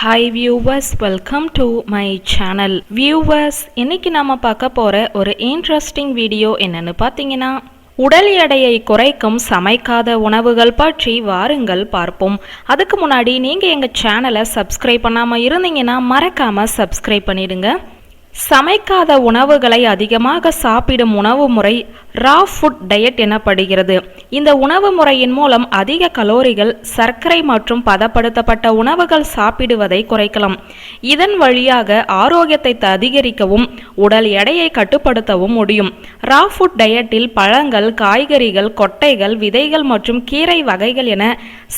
Hi viewers, welcome to my channel. Viewers, இன்னைக்கு நாம பார்க்க போற ஒரு இன்ட்ரெஸ்டிங் வீடியோ என்னன்னு பார்த்தீங்கன்னா, உடல் எடையை குறைக்கும் சமைக்காத உணவுகள் பற்றி வாருங்கள் பார்ப்போம். அதுக்கு முன்னாடி நீங்க எங்க சேனலை சப்ஸ்கிரைப் பண்ணாம இருந்தீங்கன்னா மறக்காம சப்ஸ்கிரைப் பண்ணிடுங்க. சமைக்காத உணவுகளை அதிகமாக சாப்பிடும் உணவு முறை ரா ஃபுட் டயட் எனப்படுகிறது. இந்த உணவு முறையின் மூலம் அதிக கலோரிகள், சர்க்கரை மற்றும் பதப்படுத்தப்பட்ட உணவுகள் சாப்பிடுவதை குறைக்கலாம். இதன் வழியாக ஆரோக்கியத்தை அதிகரிக்கவும் உடல் எடையை கட்டுப்படுத்தவும் முடியும். ரா ஃபுட் டயட்டில் பழங்கள், காய்கறிகள், கொட்டைகள், விதைகள் மற்றும் கீரை வகைகள் என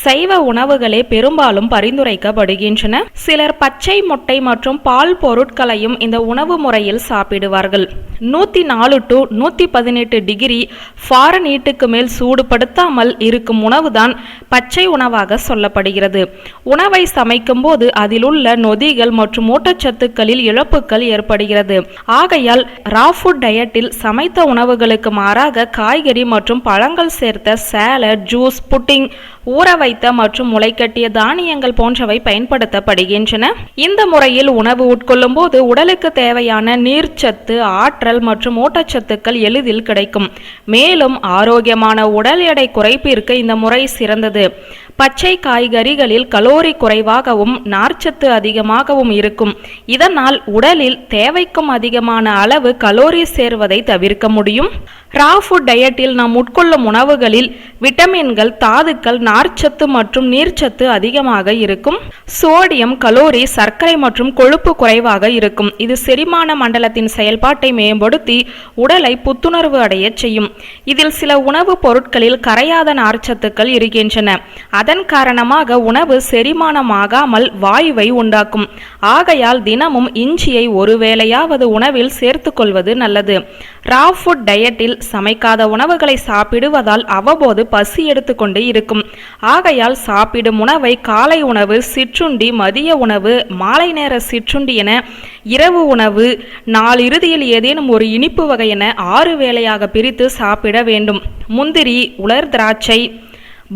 சைவ உணவுகளே பெரும்பாலும் பரிந்துரைக்கப்படுகின்றன. சிலர் பச்சை முட்டை மற்றும் பால் பொருட்களையும் இந்த உணவு முறையில் சாப்பிடுவார்கள். 104 to 118 டிகிரி ஃபாரன்ஹீட்டுக்கு மேல் சூடுபடுத்தாமல் இருக்கும் உணவுதான் பச்சை உணவாக சொல்லப்படுகிறது. உணவை சமைக்கும் போது அதில் உள்ள நொதிகள் மற்றும் ஊட்டச்சத்துக்களில் இழப்புகள் ஏற்படுகிறது. ஆகையால் ரா ஃபுட் டயட்டில் சமைத்த உணவுகளுக்கு மாறாக காய்கறி மற்றும் பழங்கள் சேர்த்த சாலட், ஜூஸ், புட்டிங், ஊற வைத்த மற்றும் முளைக்கட்டிய தானியங்கள் போன்றவை பயன்படுத்தப்படுகின்றன. இந்த முறையில் உணவு உட்கொள்ளும் போது உடலுக்கு தேவையான நீர்ச்சத்து, ஆற்றல் மற்றும் ஊட்டச்சத்துக்கள் எளிதில் கிடைக்கும். மேலும் ஆரோக்கியமான உடல் எடை குறைப்பிற்கு இந்த முறை சிறந்தது. பச்சை காய்கறிகளில் கலோரி குறைவாகவும் நார்ச்சத்து அதிகமாகவும் இருக்கும். இதனால் உடலில் தேவைக்கும் அதிகமான அளவு கலோரி சேர்வதை தவிர்க்க முடியும். ரா ஃபுட் டயட்டில் நாம் உட்கொள்ளும் உணவுகளில் விட்டமின்கள், தாதுக்கள், நார்ச்சத்து மற்றும் நீர்ச்சத்து அதிகமாக இருக்கும். சோடியம், கலோரி, சர்க்கரை மற்றும் கொழுப்பு குறைவாக இருக்கும். இது செரிமான மண்டலத்தின் செயல்பாட்டை மேம்படுத்தி உடலை புத்துணர்வு அடைய செய்யும். இதில் சில உணவுப் பொருட்களில் கரையாத நார்ச்சத்துக்கள் இருக்கின்றன. அதன் காரணமாக உணவு செரிமானமாகாமல் வாயுவை உண்டாக்கும். ஆகையால் தினமும் இஞ்சியை ஒருவேளையாவது உணவில் சேர்த்து கொள்வது நல்லது. ரா ஃபுட் டயட்டில் சமைக்காத உணவுகளை சாப்பிடுவதால் அவ்வப்போது பசி எடுத்துக்கொண்டு இருக்கும். ஆகையால் சாப்பிடும் உணவை காலை உணவு, சிற்றுண்டி, மதிய உணவு, மாலை நேர சிற்றுண்டி என, இரவு உணவு, நாள் இறுதியில் ஏதேனும் ஒரு இனிப்பு வகை என 6 வேளையாக பிரித்து சாப்பிட வேண்டும். முந்திரி, உலர் திராட்சை,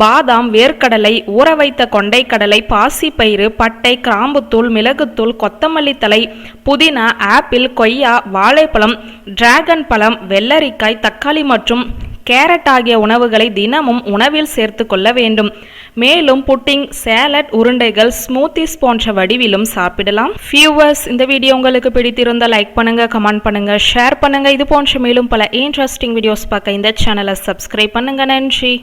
பாதாம், வேர்க்கடலை, ஊற வைத்த கொண்டைக்கடலை, பாசிப்பயிறு, பட்டை, கிராம்புத்தூள், மிளகுத்தூள், கொத்தமல்லி தழை, புதினா, ஆப்பிள், கொய்யா, வாழைப்பழம், டிராகன் பழம், வெள்ளரிக்காய், தக்காளி மற்றும் கேரட் ஆகிய உணவுகளை தினமும் உணவில் சேர்த்து கொள்ள வேண்டும். மேலும் புட்டிங், சாலட், உருண்டைகள், ஸ்மூத்திஸ் போன்ற வடிவிலும் சாப்பிடலாம். வியூவர்ஸ், இந்த வீடியோ உங்களுக்கு பிடித்திருந்தால் லைக் பண்ணுங்க, கமெண்ட் பண்ணுங்க, ஷேர் பண்ணுங்க. இது போன்ற மேலும் பல இன்ட்ரெஸ்டிங் வீடியோஸ் பார்க்க இந்த சேனலை சப்ஸ்கிரைப் பண்ணுங்க. நன்றி.